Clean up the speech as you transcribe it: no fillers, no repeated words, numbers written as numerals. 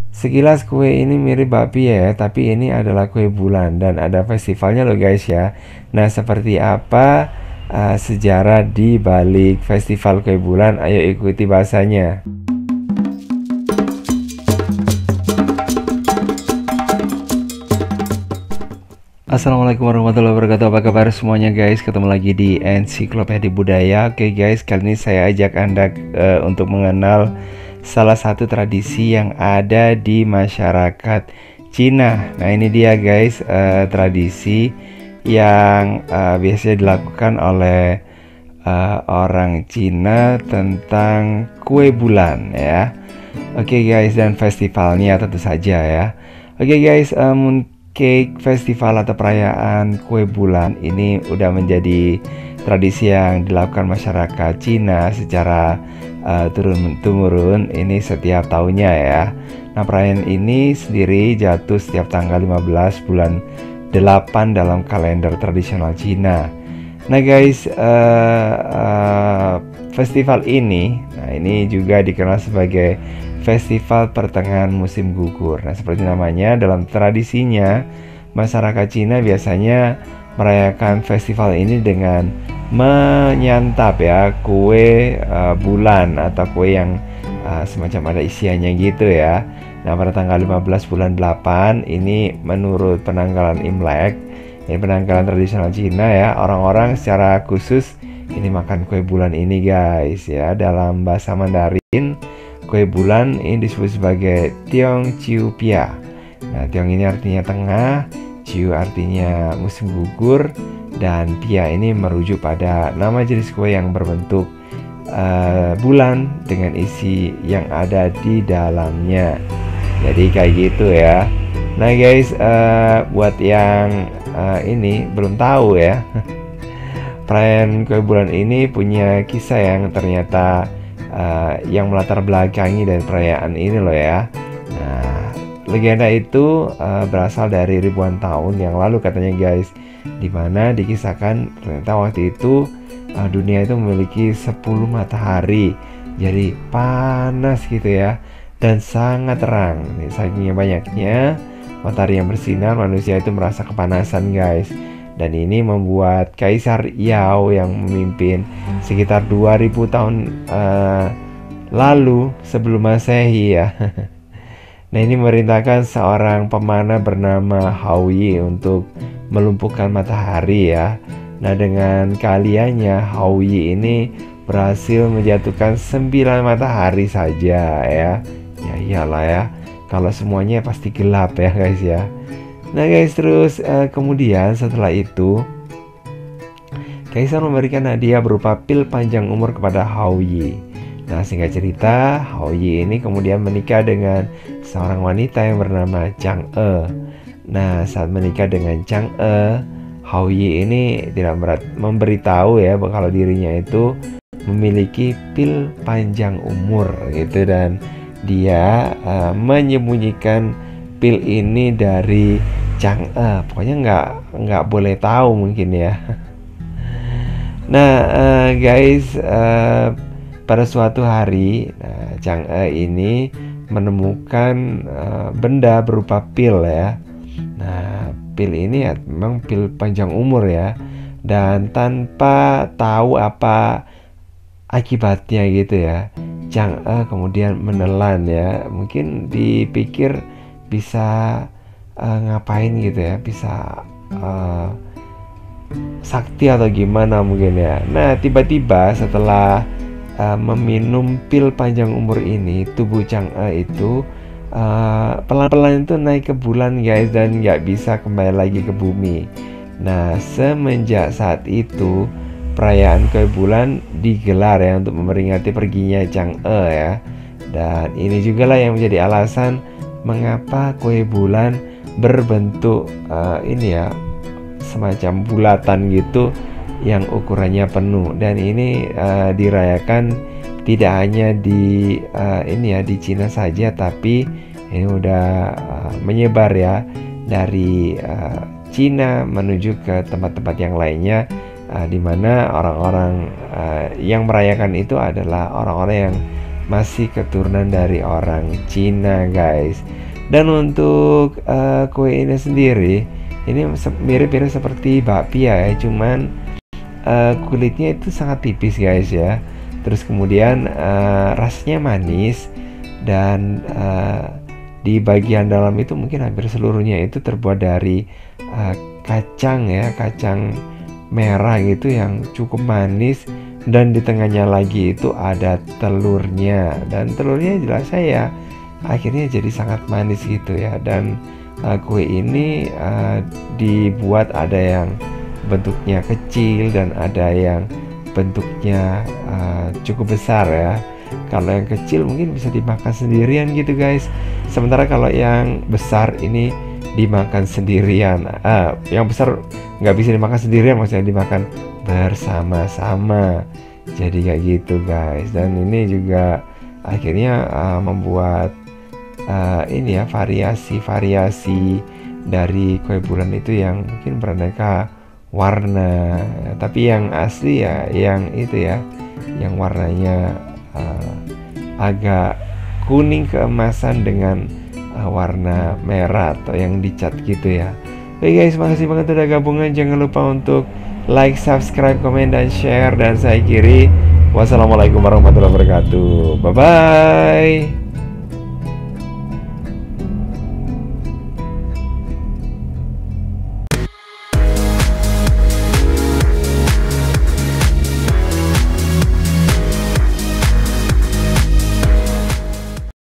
Sekilas kue ini mirip bakpia ya, tapi ini adalah kue bulan dan ada festivalnya loh guys ya. Nah, seperti apa sejarah di balik festival kue bulan? Ayo ikuti bahasanya. Assalamualaikum warahmatullahi wabarakatuh. Apa kabar semuanya guys? Ketemu lagi di Ensiklopedia Budaya. Oke guys, kali ini saya ajak Anda untuk mengenal salah satu tradisi yang ada di masyarakat Cina. Nah, ini dia guys, tradisi yang biasanya dilakukan oleh orang Cina tentang kue bulan ya. Oke guys, dan festivalnya tentu saja ya. Oke guys, cake festival atau perayaan kue bulan ini udah menjadi tradisi yang dilakukan masyarakat Cina secara turun-temurun ini setiap tahunnya ya. Nah, perayaan ini sendiri jatuh setiap tanggal 15 bulan 8 dalam kalender tradisional Cina. Nah guys, festival ini, nah ini juga dikenal sebagai Festival Pertengahan Musim Gugur. Nah, seperti namanya, dalam tradisinya masyarakat Cina biasanya merayakan festival ini dengan menyantap ya kue bulan atau kue yang semacam ada isiannya gitu ya. Nah, pada tanggal 15 bulan 8 ini menurut penanggalan Imlek, ini penanggalan tradisional Cina ya, orang-orang secara khusus ini makan kue bulan ini guys ya. Dalam bahasa Mandarin, kue bulan ini disebut sebagai Tiong Ciu Pia. Nah, Tiong ini artinya tengah, Ciu artinya musim gugur, dan Pia ini merujuk pada nama jenis kue yang berbentuk bulan dengan isi yang ada di dalamnya. Jadi kayak gitu ya. Nah guys, buat yang ini belum tahu ya, perayaan kue bulan ini punya kisah yang ternyata yang melatar belakangi dari perayaan ini loh ya. Nah, legenda itu berasal dari ribuan tahun yang lalu katanya guys, dimana dikisahkan ternyata waktu itu dunia itu memiliki 10 matahari, jadi panas gitu ya, dan sangat terang. Saking banyaknya matahari yang bersinar, manusia itu merasa kepanasan guys. Dan ini membuat Kaisar Yao yang memimpin sekitar 2000 tahun lalu sebelum Masehi ya. Nah, ini memerintahkan seorang pemanah bernama Hao Yi untuk melumpuhkan matahari ya. Nah, dengan keahliannya Hao Yi ini berhasil menjatuhkan 9 matahari saja ya. Ya iyalah ya, kalau semuanya pasti gelap ya guys ya. Nah guys, terus kemudian setelah itu Kaisar memberikan hadiah berupa pil panjang umur kepada Hao Yi. Nah, singkat cerita, Hao Yi ini kemudian menikah dengan seorang wanita yang bernama Chang E. Nah, saat menikah dengan Chang E, Hao Yi ini tidak memberitahu ya kalau dirinya itu memiliki pil panjang umur gitu, dan dia menyembunyikan pil ini dari Chang E. Pokoknya nggak boleh tahu mungkin ya. Nah guys, pada suatu hari Chang E ini menemukan benda berupa pil ya. Nah, pil ini ya memang pil panjang umur ya, dan tanpa tahu apa akibatnya gitu ya, Chang E kemudian menelan ya. Mungkin dipikir bisa ngapain gitu ya, bisa sakti atau gimana mungkin ya. Nah, tiba-tiba setelah meminum pil panjang umur ini, tubuh Chang E itu pelan-pelan itu naik ke bulan guys, dan nggak bisa kembali lagi ke bumi. Nah, semenjak saat itu perayaan kue bulan digelar ya untuk memperingati perginya Chang E ya. Dan ini juga lah yang menjadi alasan mengapa kue bulan berbentuk ini ya, semacam bulatan gitu yang ukurannya penuh. Dan ini dirayakan tidak hanya di ini ya, di Cina saja, tapi ini udah menyebar ya dari Cina menuju ke tempat-tempat yang lainnya, di mana orang-orang yang merayakan itu adalah orang-orang yang masih keturunan dari orang Cina guys. Dan untuk kue ini sendiri, ini mirip-mirip seperti bakpia ya, cuman kulitnya itu sangat tipis guys ya. Terus kemudian rasanya manis dan di bagian dalam itu mungkin hampir seluruhnya itu terbuat dari kacang ya, kacang merah gitu yang cukup manis, dan di tengahnya lagi itu ada telurnya, dan telurnya jelas saya akhirnya jadi sangat manis gitu ya. Dan kue ini dibuat ada yang bentuknya kecil dan ada yang bentuknya cukup besar ya. Kalau yang kecil mungkin bisa dimakan sendirian gitu guys, sementara kalau yang besar ini dimakan sendirian. Yang besar nggak bisa dimakan sendirian, maksudnya dimakan bersama-sama. Jadi kayak gitu guys. Dan ini juga akhirnya membuat ini ya, variasi-variasi dari kue bulan itu yang mungkin beraneka warna. Tapi yang asli ya yang itu ya, yang warnanya agak kuning keemasan dengan warna merah atau yang dicat gitu ya. Oke guys, makasih banget udah gabungan. Jangan lupa untuk like, subscribe, komen, dan share. Dan saya akhiri, wassalamualaikum warahmatullahi wabarakatuh. Bye bye.